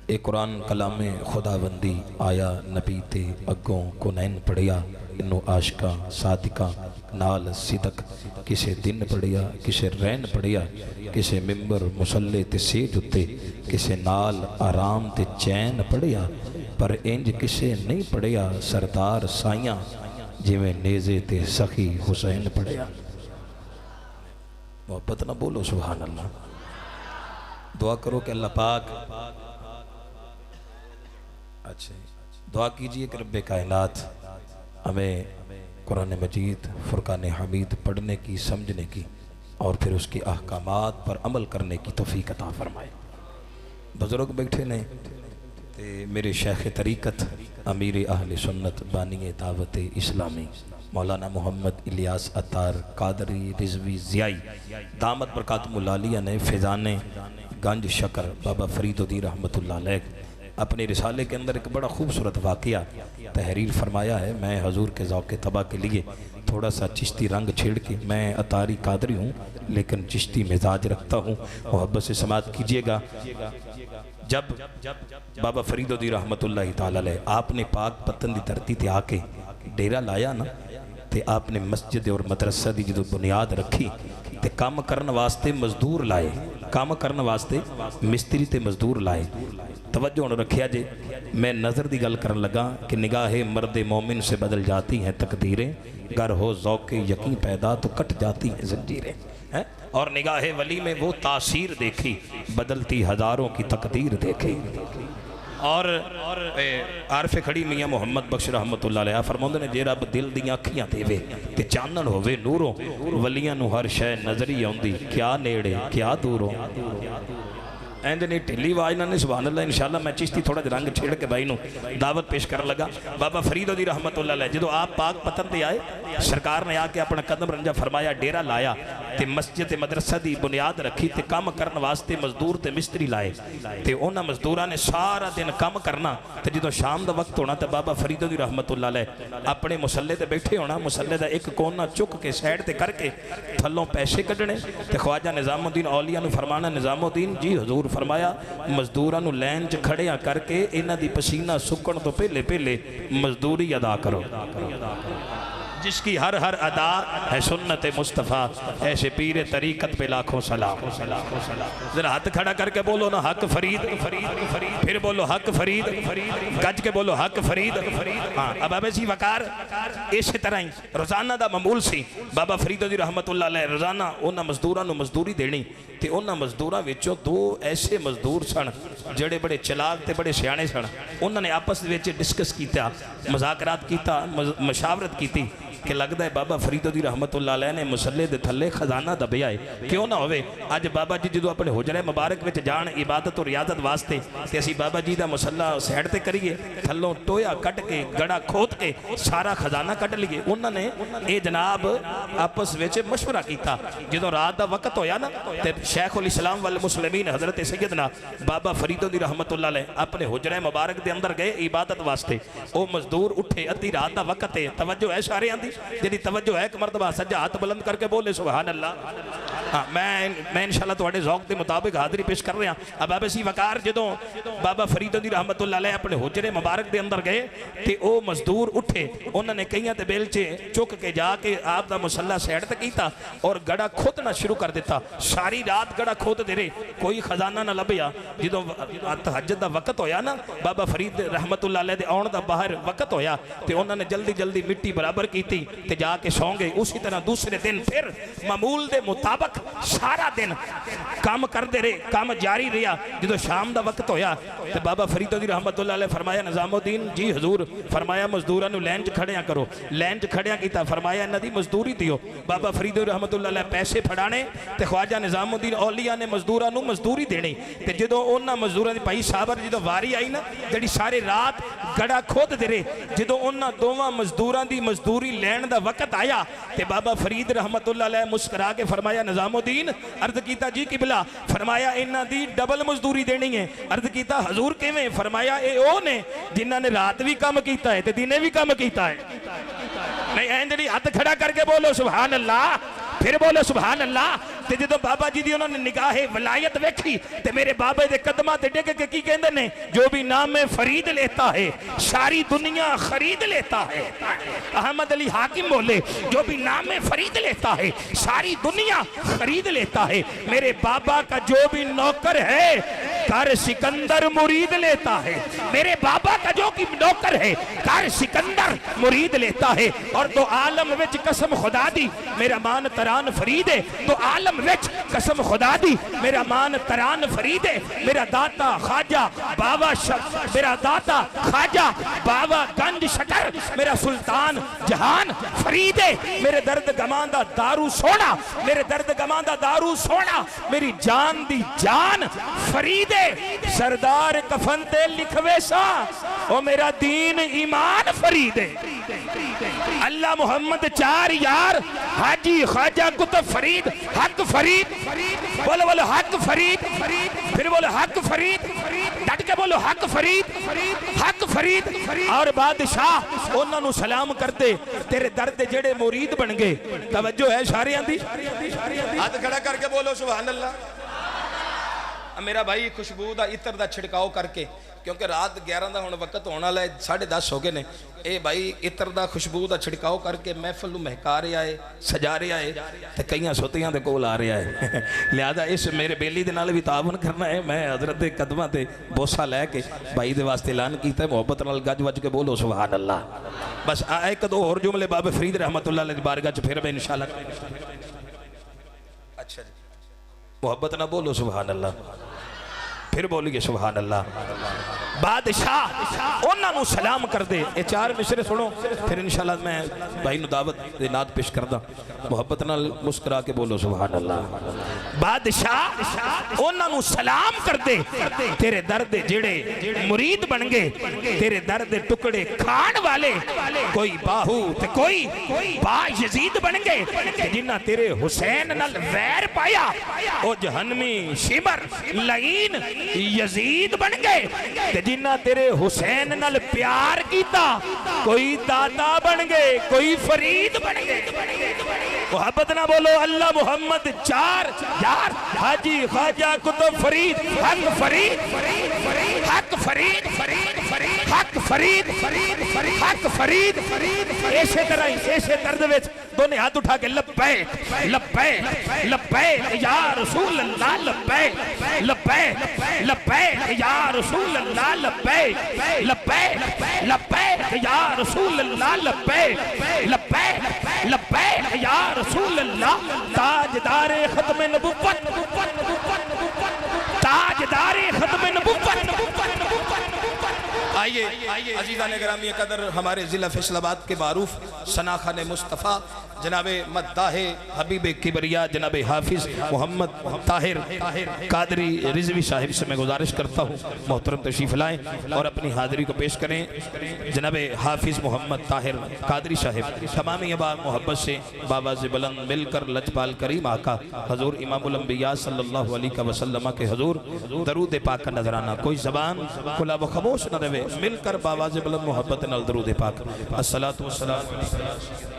एक कुरान कलाम खुदाबंदी आया नबी ते अगों को नैन पढ़िया इनू आशका सादिका नाल सिदक किसे दिन पढ़िया किसे रैन पढ़िया किसे मिंबर मुसल्ले ते सेज उत्ते किसे नाल आराम ते चैन पढ़िया पर इंज किसे नहीं पढ़िया सरदार साइयां जिवें नेज़े ते सखी हुसैन पढ़िया। मोहब्बत ना बोलो सुभान अल्लाह। दुआ करो कि अल्लाह पाक अच्छा दुआ कीजिए कि रब्बे कायनात हमें कुरान मजीद फुरकान हमीद पढ़ने की समझने की और फिर उसके अहकामात पर अमल करने की तौफीक अता फरमाए। बुजुर्ग बैठे ने ते मेरे शेख तरीक़त अमीर अहले सुन्नत बानी दावत इस्लामी मौलाना मोहम्मद इलियास अतार कादरी रिजवी ज़ियाई दामत बरकातुहुल आलिया ने फैज़ाने गंज शकर बाबा फरीदुद्दीन रहमतुल्लाह अलैह अपने रिसाले के अंदर एक बड़ा खूबसूरत वाक़या तहरीर फरमाया है। मैं हजूर के ज़ौक़ तबा के लिए थोड़ा सा चिश्ती रंग छेड़ के, मैं अतारी कादरी हूँ लेकिन चिश्ती मिजाज रखता हूँ, मोहब्बत से समात कीजिएगा। जब बाबा फरीदुद्दीन रहमतुल्लाह तआला अलैह आपने पाक पतन की धरती ते आके डेरा लाया ना ते आपने मस्जिद और मदरसा की जो बुनियाद रखी ते काम करने वास्ते मजदूर लाए, काम करने वास्ते मिस्त्री ते मजदूर लाए। तवज्जो हुण रखिया जे, मैं नज़र की गल करन लगा कि निगाहे मर्द मोमिन से बदल जाती हैं तकदीरें, गर हो ज़ौक़ यकीन पैदा तो कट जाती हैं ज़ंजीरें हैं। और निगाहे वली में वो तासीर देखी बदलती हज़ारों की तकदीर देखी। और आरफे खड़ी मियाँ मोहम्मद बख्श रहमतुल्लाह अलैह फरमाउंदे ने जे रब दिल दी अखियां देवे ते चानण होवे नूरों वलियां नूं हर शै नज़री आउंदी क्या नेड़े क्या दूरों। इंज नहीं ढिली आवाज ना नहीं सुभान अल्लाह। इंशाअल्लाह मैं चिश्ती थोड़ा जिहा रंग छेड़ के भाई नूं दावत पेश कर लगा। बाबा फरीदुद्दीन रहमतुल्लाह अलैह जो आप पाक पतन ते आए, सरकार ने आके अपना कदम रंजा फरमाया, डेरा लाया ते मस्जिद मदरसा की बुनियाद रखी ते काम करने वास्ते मजदूर ते मिस्त्री लाए ते उन्हां मजदूरां ने सारा दिन काम करना ते जो शाम का वक्त होना तो बाबा फरीदुद्दीन रहमतुल्लाह अलैह अपने मुसल्ले ते बैठे होना, मुसल्ले का एक कोना चुक के साइड ते करके थल्लों पैसे कढ़ने ते ख्वाजा निज़ामुद्दीन औलिया नूं फरमाना, निज़ामुद्दीन जी हजूर फरमाया मजदूरां नूं लैन च खड़िया करके इन्हां दी पसीना सुकण तो पहले पहले मजदूरी अदा करो। जिसकी हर हर अदा है सुन्नत मुस्तफ़ा ऐसे पीर तरीक़त पे लाखों सलाम। जरा हाथ खड़ा करके बोलो ना हक फरीद फरीद फरीद, फिर बोलो हक फरीद फरीद, गज के बोलो हक फरीद फरीद। हाँ अब अबे सी वकार इस तरह ही रोजाना दा मामूल सी। बाबा फरीदुद्दीन रहमतुल्लाह अलैह रोजाना उन्हां मजदूरां नूं मजदूरी देनी ते उन्हां मजदूरां विचों दो ऐसे मजदूर सन जेड़े बड़े चलाक ते बड़े सियाणे सन। उन्होंने आपस विच डिस्कस किया, मजाकरात किया, मशावरत की कि लगता है बाबा फरीदुद्दीन रहमतुल्लाह अलैह ने मुसल्ले दे थल्ले खजाना दबिया है। क्यों ना होवे अज बाबा जी जो अपने हुजरे मुबारक में जान इबादत और रियादत वास्ते ते असी बाबा जी का मुसल्ला साइड ते करिए, थल्लों टोया कट के गड़ा खोद के सारा खजाना कट लीए। उन्होंने ये जनाब आपस में मशवरा किया। जो रात का वक्त होया ना तो शेखुल इस्लाम वल मुस्लिमीन हजरत सैयदना बाबा फरीदुद्दीन रहमतुल्लाह अलैह अपने हुजरे मुबारक के अंदर गए इबादत वास्ते। वो मजदूर उठे, अद्धी रात का वक्त है, तवज्जो है सारे आंदी जी तवज्जो है, एक मरतबा सज्जा हाथ बुलंद करके बोले सुभान अल्लाह। हाँ मैं इंशाअल्लाह तुहाडे ज़ौक़ के मुताबिक हाज़री पेश कर रहा। अब आप इसी वकार जो बाबा फरीदुद्दीन रहमतुल्लाह अलैह अपने हुजरे मुबारक के अंदर गए तो वह मजदूर उठे, उन्होंने कईयां ते बेलचे चुक के जाके आप दा मुसल्ला साइड ते कीता और गड़ा खोदना शुरू कर दिता। सारी रात गड़ा खोदते रहे, कोई खजाना ना लभया। जो तहज्जुद दा वक्त होया ना बाबा फरीद रहमतुल्लाह अलैह दे आउण दा बाहर वक्त होया तो उन्होंने जल्दी जल्दी मिट्टी बराबर की ते जाके सौ गए। उसी तरह दूसरे दिन फिर मामूल दे मुताबिक सारा दिन काम करते रहे, काम जारी रहा। जो शाम का वक्त होया तो बाबा फरीदुद्दीन रहमतुल्लाह अलैह फरमाया, निज़ामुद्दीन जी हजूर फरमाया मजदूरां नूं लैन च खड़िया करो। लैन च खड़िया किया, फरमाया इन्हां दी मजदूरी दियो। बाबा फरीदुद्दीन रहमतुल्लाह अलैह पैसे फड़ाने ते ख्वाजा निज़ामुद्दीन औलिया ने मजदूरां नूं मजदूरी देनी ते जो उन्हां मजदूरां दी भाई साबर जो वारी आई ना जिहड़ी सारी रात गड़ा खोदते रहे, जो उन्हां दोवां मजदूरां दी मजदूरी लैन दा वक्त आया तो बाबा फरीद रहमतुल्लाह अलैह मुस्कुरा के फरमाया, निज़ामुद्दीन अर्ज कीता जी किबला, फरमाया इन्हां दी डबल मजदूरी देनी है। अर्ज कीता हजूर किवें, फरमाया ये ओ ने जिन्हां ने रात भी काम कीता है ते दिने भी काम कीता है। नहीं इंज नहीं, हाथ खड़ा करके बोलो सुभान अल्लाह, फिर बोलो सुभान अल्लाह। ते जदों बाबा जी दी उन्होंने निगाहे वलायत वेखी ते मेरे बाबे दे कदमां ते डिग के की कहंदे ने, जो भी नाम फरीद लेता है सारी दुनिया खरीद लेता है। अहमद अली हाकिम बोले, जो भी नाम फरीद लेता है सारी दुनिया खरीद लेता है। मेरे बाबा का जो भी नौकर है कर सिकंदर मुरीद लेता है। मेरे बाबा का जो कि नौकर है कर सिकंदर मुरीद लेता है। और तो आलम विच कसम खुदा दी मेरा मान तरान फरीद है। तो आलम विच कसम खुदा दी मेरा मान तरान फरीद है। मेरा दाता ख्वाजा बाबा मेरा दाता ख्वाजा बाबा गंज शटर मेरा सुल्तान जहान फरीद है। मेरे दर्द गमांदा दारू सोना, मेरे दर्द गमांदा दारू सोना मेरी जान दी जान फरीद है। सरदार कफन ते लिखवे सा ओ मेरा दीन ईमान फरीद है। अल्लाह मोहम्मद चार यार हाजी ख्वाजा कुतुब फरीद हक फरीद। बोलो बोलो हक फरीद, फिर बोलो हक फरीद, डट के बोलो हक फरीद, हक फरीद। और बादशाह उन्होंने सलाम करते, तेरे दर्द जेड़े मुरीद बन गए। तवज्जो है सारियां दी, हाथ खड़ा करके बोलो सुभान अल्लाह। मेरा भाई खुशबू का इत्र का छिड़काव करके, क्योंकि रात 11 का हुण वक्त होने वाला है, 10:30 हो गए ने। ये भाई इत्र का खुशबू का छिड़काव करके महफिल नूं महका रहा है, सजा रहा है, तो कई सुतियां दे कोल आ रहा है। लिहाजा इस मेरे बेली दे नाल भी तावन करना है। मैं हजरत दे कदमां ते बोसा लैके भाई दे वास्ते ऐलान कीता है, मुहब्बत नाल गज वज के बोलो सुभान अल्लाह। बस एक दो होर जुमले बाबे फरीद रहमतुल्लाह अलैह दी बारगाह च फिर मैं इंशाअल्लाह। अच्छा जी, मुहब्बत ना बोलो सुभान अल्लाह, फिर बोलिए सुभान अल्लाह। बादशाह उन्होंने सलाम कर दे। ये चार मिसरे सुनो, फिर इंशाअल्लाह मैं भाई नूं दावत दे नात पेश करदा। मुहब्बत नाल मुस्कुरा के बोलो सुभान अल्लाह। बादशाह उन्होंने सलाम कर दे, तेरे दर्द जेड़े मुरीद बन गए, तेरे दर्द टुकड़े खान वाले कोई बाहू ते कोई बा यजीद बन गए। जिन्ना तेरे हुसैन नाल वैर पाया ओ जहन्नमी शिमर लईन यजीद बन गए। जिन्ना तेरे हुसैन नाल प्यार कीता कोई दाता बन गए, कोई फरीद बन गए। मोहब्बत ना बोलो अल्लाह मोहम्मद चार यार हाजी ख्वाजा कुतुब फरीद हक फरीद, हक फरीद, हक फरीद, हक फरीद। ऐसे तरह ऐसे दर्द में दोनों हाथ उठा के लब्बैक लब्बैक लब्बैक या रसूल अल्लाह, लब्बैक लब्बैक लब्बैक या रसूल अल्लाह, लब्बैक लब्बैक लब्बैक या रसूल अल्लाह, लब्बैक लब्बैक लब्बैक या रसूल अल्लाह। ताजदारे खत्म नबुव्वत, ताजदारे खत्म नबुव्वत। आइए अजीज़ान गिरामी कदर, हमारे ज़िला फैसलाबाद के मारूफ सनाखान मुस्तफ़ा जनाबे मद्दाहे हबीब किबरिया जनाब हाफिज मोहम्मद ताहिर कादरी रिजवी साहिब से मैं गुजारिश करता हूँ मोहतरम तशरीफ़ लाएँ और अपनी हाज़िरी को पेश करें। जनाब हाफिज मोहम्मद ताहिर कादरी साहिब तमामी अबार मोहब्बत से बाबा से बुलंद मिलकर लजपाल करीम आका हजूर इमामुल अंबिया सल्लल्लाहु अलैहि वसल्लम के हजूर दरूद पाक का नजराना, कोई ज़बान खुला व खामोश न रहे, मिलकर बाबा से बुलंद मोहब्बत नल दरूद पाक। अस्सलातु वस्सलाम।